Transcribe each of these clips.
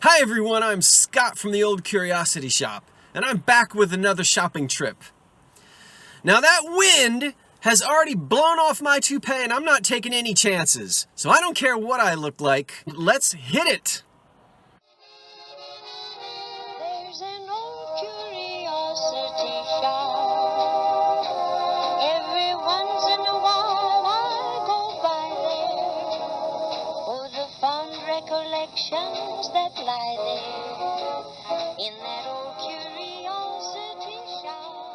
Hi everyone, I'm Scott from the Old Curiosity Shop, and I'm back with another shopping trip. Now that wind has already blown off my toupee and I'm not taking any chances, so I don't care what I look like. Let's hit it! There's an old curiosity shop. Every once in a while I go by there for the fond recollections that lie there in that old curiosity shop.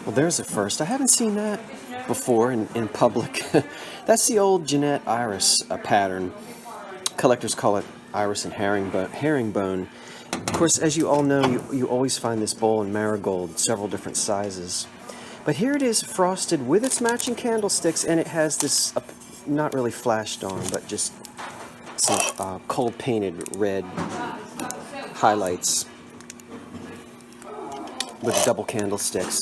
Well, there's a first. I haven't seen that before in public. That's the old Jeanette iris pattern. Collectors call it iris and herringbone. Of course, as you all know, you always find this bowl in marigold, several different sizes. But here it is frosted with its matching candlesticks, and it has this, not really flashed on, but just some cold painted red highlights with double candlesticks.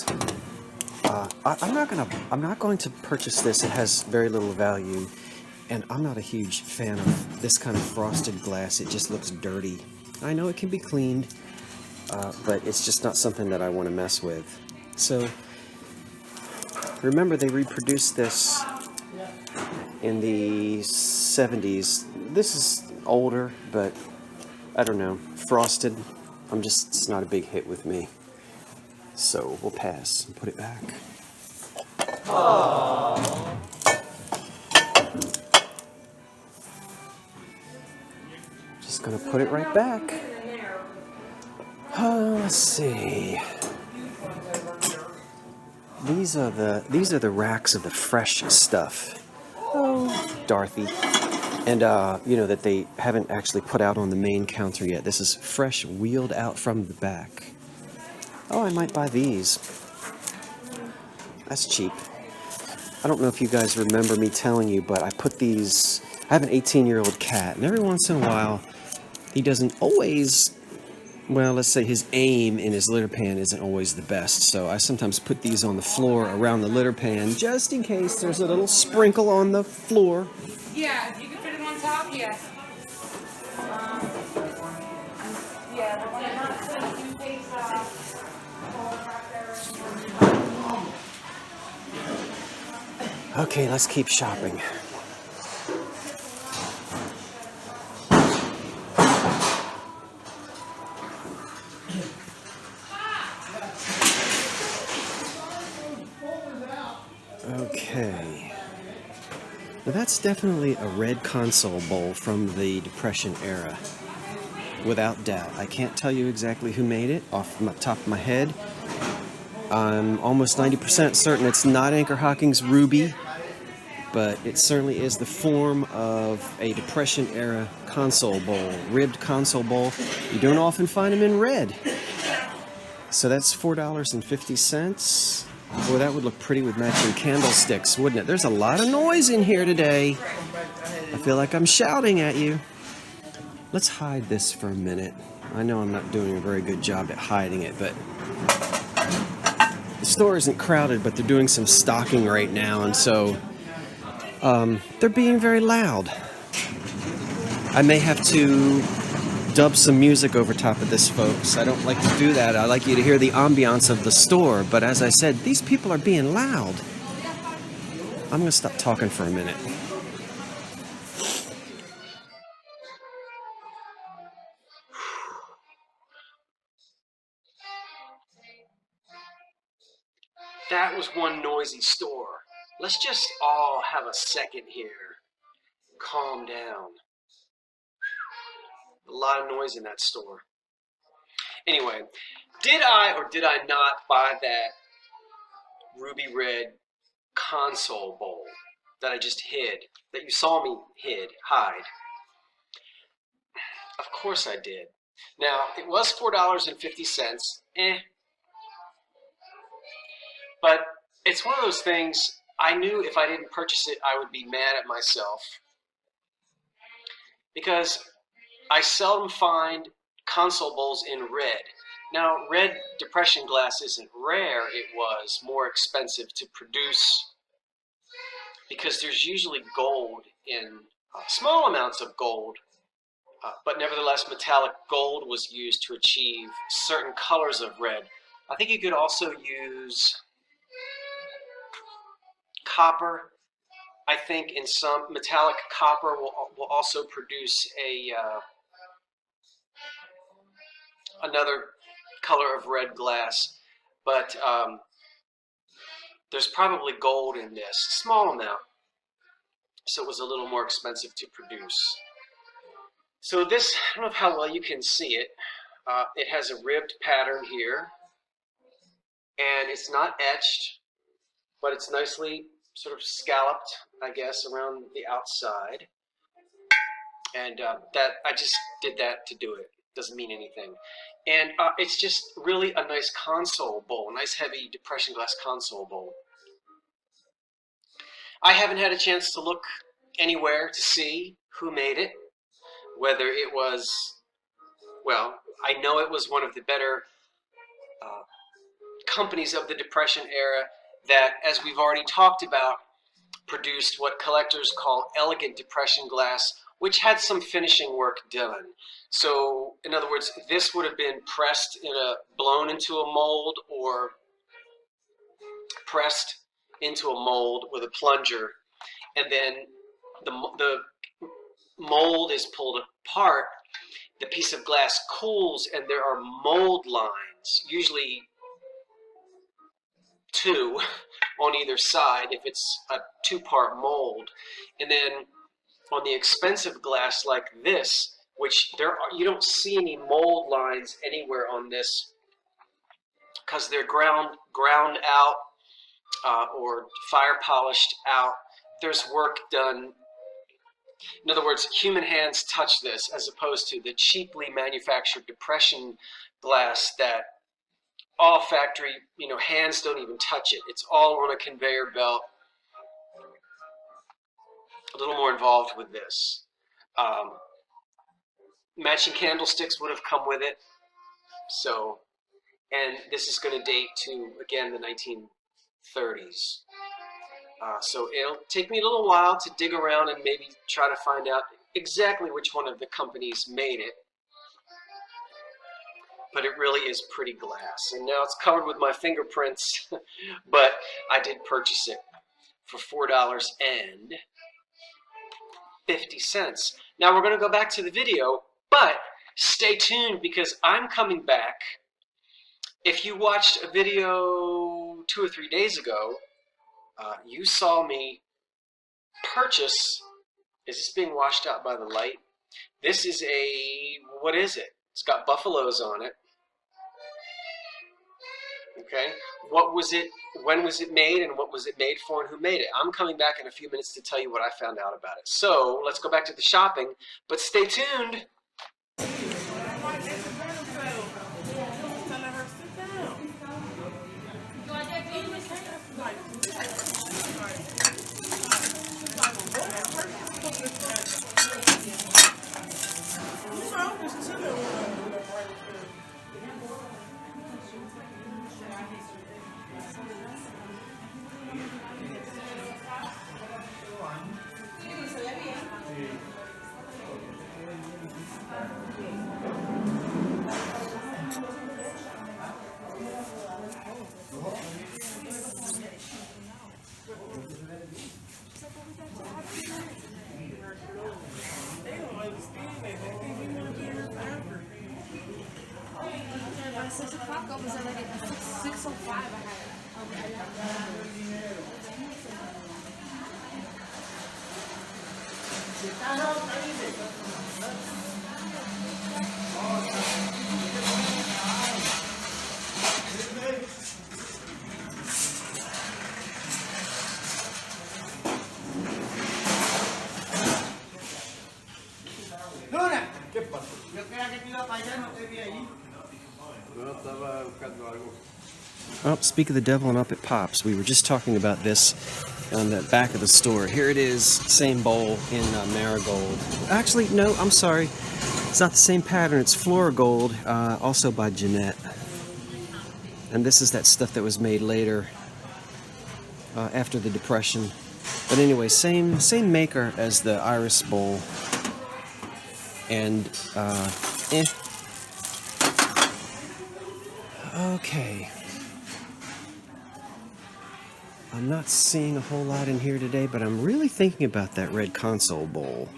I'm not going to purchase this. It has very little value, and I'm not a huge fan of this kind of frosted glass. It just looks dirty. I know it can be cleaned, but it's just not something that I want to mess with. So remember, they reproduced this in the 70s. This is older, but I don't know. Frosted, it's not a big hit with me. So we'll pass and put it back. Aww. Just gonna put it right back. Let's see. These are the racks of the fresh stuff. Oh, Dorothy. And you know that they haven't actually put out on the main counter yet. This is fresh, wheeled out from the back. Oh, I might buy these. That's cheap. I don't know if you guys remember me telling you, but I put these... I have an 18-year-old cat, and every once in a while, he doesn't always... Well, let's say his aim in his litter pan isn't always the best, so I sometimes put these on the floor around the litter pan, just in case there's a little sprinkle on the floor. Yeah, if you can fit them on top, yes. Yeah, we're going to not send two things Okay, let's keep shopping. Okay. Now that's definitely a red console bowl from the Depression era. Without doubt. I can't tell you exactly who made it off the top of my head. I'm almost 90% certain it's not Anchor Hocking's Ruby, but it certainly is the form of a Depression-era console bowl, ribbed console bowl. You don't often find them in red. So that's $4.50. Boy, that would look pretty with matching candlesticks, wouldn't it? There's a lot of noise in here today. I feel like I'm shouting at you. Let's hide this for a minute. I know I'm not doing a very good job at hiding it, but the store isn't crowded, but they're doing some stocking right now, and so they're being very loud. I may have to dub some music over top of this, folks. I don't like to do that. I like you to hear the ambiance of the store. But as I said, these people are being loud. I'm going to stop talking for a minute. That was one noisy store. Let's just all have a second here. Calm down. A lot of noise in that store. Anyway, did I or did I not buy that ruby red console bowl that I just hid, that you saw me hide? Of course I did. Now, it was $4.50. But it's one of those things, I knew if I didn't purchase it, I would be mad at myself. Because I seldom find console bowls in red. Now, red depression glass isn't rare, it was more expensive to produce because there's usually gold in small amounts of gold, but nevertheless metallic gold was used to achieve certain colors of red. I think you could also use copper. I think in some metallic copper will also produce a another color of red glass, but there's probably gold in this, small amount, so it was a little more expensive to produce. So this, I don't know how well you can see it. It has a ribbed pattern here, and it's not etched, but it's nicely sort of scalloped, I guess, around the outside. And that I just did that to do it. Doesn't mean anything. And it's just really a nice console bowl, nice heavy depression glass console bowl. I haven't had a chance to look anywhere to see who made it, whether it was, well, I know it was one of the better companies of the Depression era that, as we've already talked about, produced what collectors call elegant depression glass, which had some finishing work done. So, in other words, this would have been pressed blown into a mold or pressed into a mold with a plunger, and then the mold is pulled apart, the piece of glass cools, and there are mold lines, usually two on either side if it's a two-part mold. And then on the expensive glass like this, which you don't see any mold lines anywhere on this because they're ground out or fire polished out. There's work done. In other words, human hands touch this as opposed to the cheaply manufactured depression glass that all factory, hands don't even touch it. It's all on a conveyor belt. A little more involved with this. Matching candlesticks would have come with it. So, and this is going to date to, again, the 1930s. So it'll take me a little while to dig around and maybe try to find out exactly which one of the companies made it. But it really is pretty glass. And now it's covered with my fingerprints, but I did purchase it for $4.50. Now we're going to go back to the video, but stay tuned because I'm coming back. If you watched a video 2 or 3 days ago, you saw me purchase, is this being washed out by the light? This is what is it? It's got buffaloes on it. Okay, what was it, when was it made, and what was it made for, and who made it? I'm coming back in a few minutes to tell you what I found out about it. So let's go back to the shopping, but stay tuned. They don't understand that. They think we want to be here forever. By 6 o'clock, I was already at 6:05. I Luna, ¿qué pasó? Yo creía que te iba para allá, no te vi ahí. No, estaba buscando algo. Oh, speak of the devil and up it pops. We were just talking about this on the back of the store. Here it is, same bowl in marigold. Actually, no, I'm sorry. It's not the same pattern. It's Florigold, also by Jeanette. And this is that stuff that was made later, after the Depression. But anyway, same maker as the Iris bowl. And, Okay. I'm not seeing a whole lot in here today, but I'm really thinking about that red console bowl.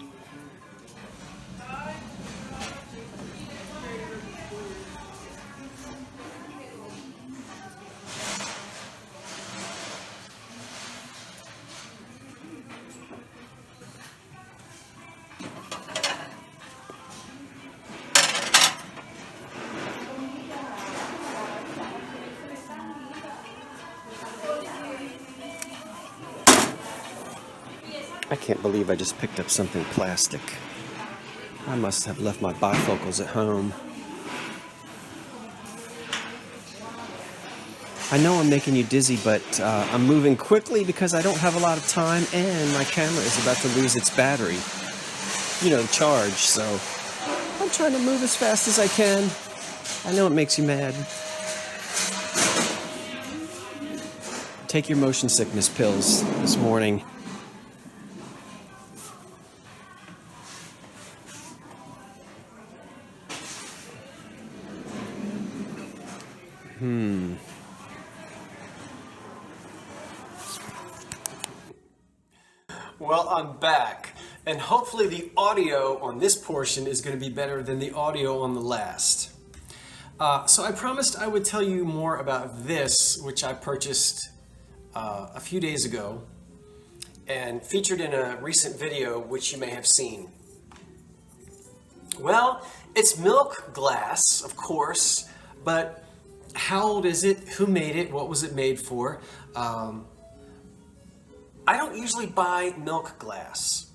I can't believe I just picked up something plastic. I must have left my bifocals at home. I know I'm making you dizzy, but I'm moving quickly because I don't have a lot of time and my camera is about to lose its battery. You know, charge, so I'm trying to move as fast as I can. I know it makes you mad. Take your motion sickness pills this morning. Well, I'm back, and hopefully the audio on this portion is going to be better than the audio on the last. So I promised I would tell you more about this, which I purchased a few days ago and featured in a recent video which you may have seen. Well, it's milk glass, of course, but how old is it? Who made it? What was it made for? I don't usually buy milk glass.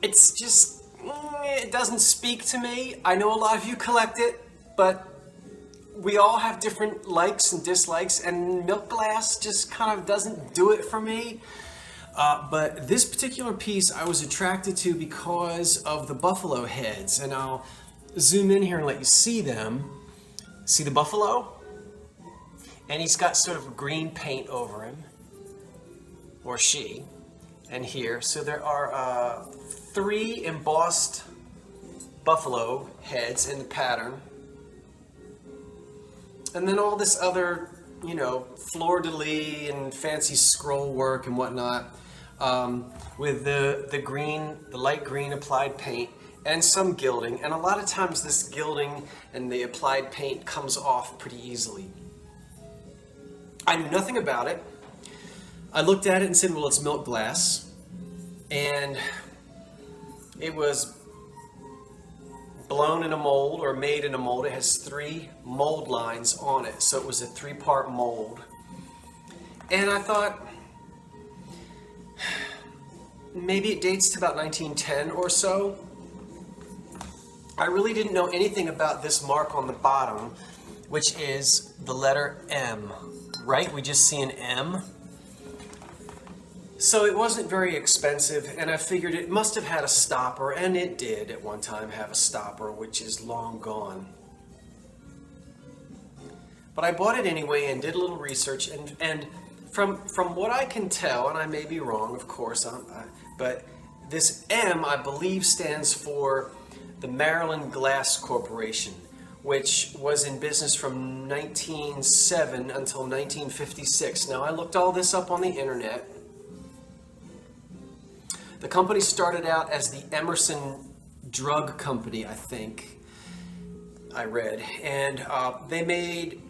It's just, it doesn't speak to me. I know a lot of you collect it, but we all have different likes and dislikes, and milk glass just kind of doesn't do it for me. But this particular piece I was attracted to because of the buffalo heads, and I'll zoom in here and let you see them. See the buffalo? And he's got sort of green paint over him, or she, and here. So there are 3 embossed buffalo heads in the pattern. And then all this other, you know, fleur-de-lis and fancy scroll work and whatnot, with the green, the light green applied paint, and some gilding. And a lot of times this gilding and the applied paint comes off pretty easily. I knew nothing about it. I looked at it and said, well, it's milk glass. And it was blown in a mold or made in a mold. It has 3 mold lines on it. So it was a 3-part mold. And I thought, maybe it dates to about 1910 or so. I really didn't know anything about this mark on the bottom, which is the letter M, right? We just see an M. So it wasn't very expensive, and I figured it must have had a stopper, and it did at one time have a stopper, which is long gone. But I bought it anyway and did a little research, and from what I can tell, and I may be wrong, of course, but this M, I believe, stands for the Maryland Glass Corporation, which was in business from 1907 until 1956. Now, I looked all this up on the internet, The company started out as the Emerson Drug Company, I think, I read. And they made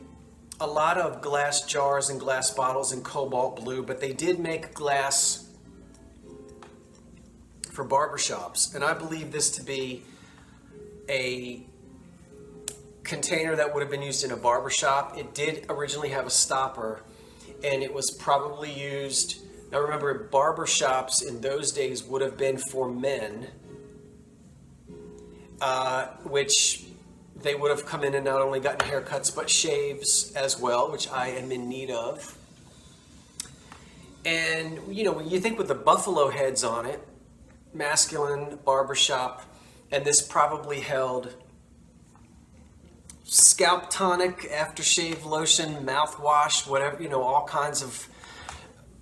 a lot of glass jars and glass bottles in cobalt blue, but they did make glass for barbershops. And I believe this to be a container that would have been used in a barbershop. It did originally have a stopper, and it was probably used. Now remember, barbershops in those days would have been for men, which they would have come in and not only gotten haircuts but shaves as well, which I am in need of. And you know, when you think with the buffalo heads on it, masculine barbershop, and this probably held scalp tonic, aftershave lotion, mouthwash, whatever, you know, all kinds of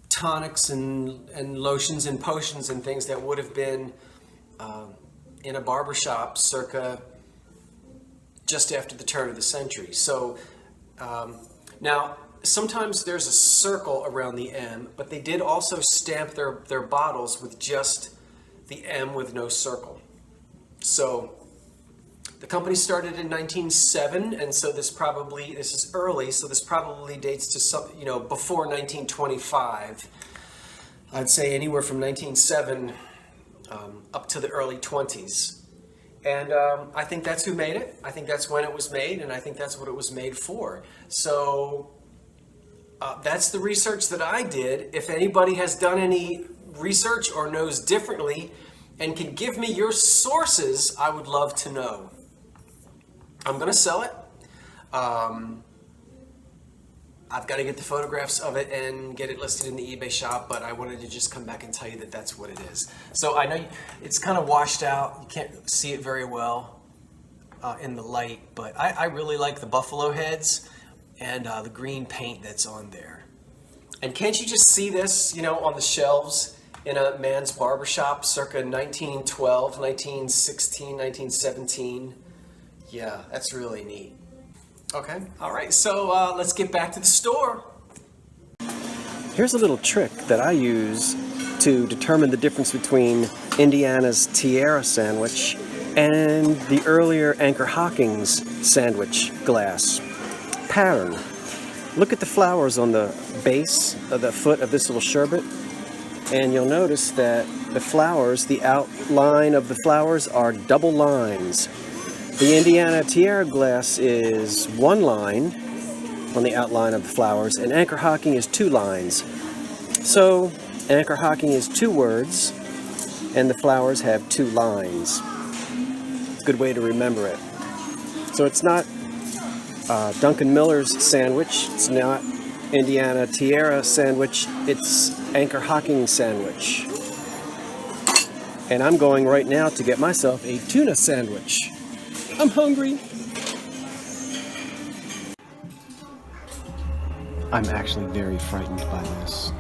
tonics and lotions and potions and things that would have been in a barbershop circa just after the turn of the century. So now sometimes there's a circle around the M, but they did also stamp their bottles with just the M with no circle. So the company started in 1907, and so this is early, so this probably dates to some, you know, before 1925. I'd say anywhere from 1907 up to the early 20s. And I think that's who made it. I think that's when it was made, and I think that's what it was made for. So that's the research that I did. If anybody has done any research or knows differently and can give me your sources, I would love to know. I'm going to sell it. I've got to get the photographs of it and get it listed in the eBay shop, but I wanted to just come back and tell you that that's what it is. So I know it's kind of washed out. You can't see it very well in the light, but I really like the buffalo heads and the green paint that's on there. And can't you just see this, you know, on the shelves in a man's barbershop circa 1912, 1916, 1917? Yeah, that's really neat. Okay, all right, so let's get back to the store. Here's a little trick that I use to determine the difference between Indiana's Tierra sandwich and the earlier Anchor Hocking's sandwich glass pattern. Look at the flowers on the base of the foot of this little sherbet, and you'll notice that the flowers, the outline of the flowers are double lines. The Indiana Tierra glass is one line on the outline of the flowers, and Anchor Hocking is two lines. So Anchor Hocking is two words, and the flowers have two lines. Good way to remember it. So it's not Duncan Miller's sandwich, it's not Indiana Tierra sandwich, it's Anchor Hocking sandwich. And I'm going right now to get myself a tuna sandwich. I'm hungry. I'm actually very frightened by this.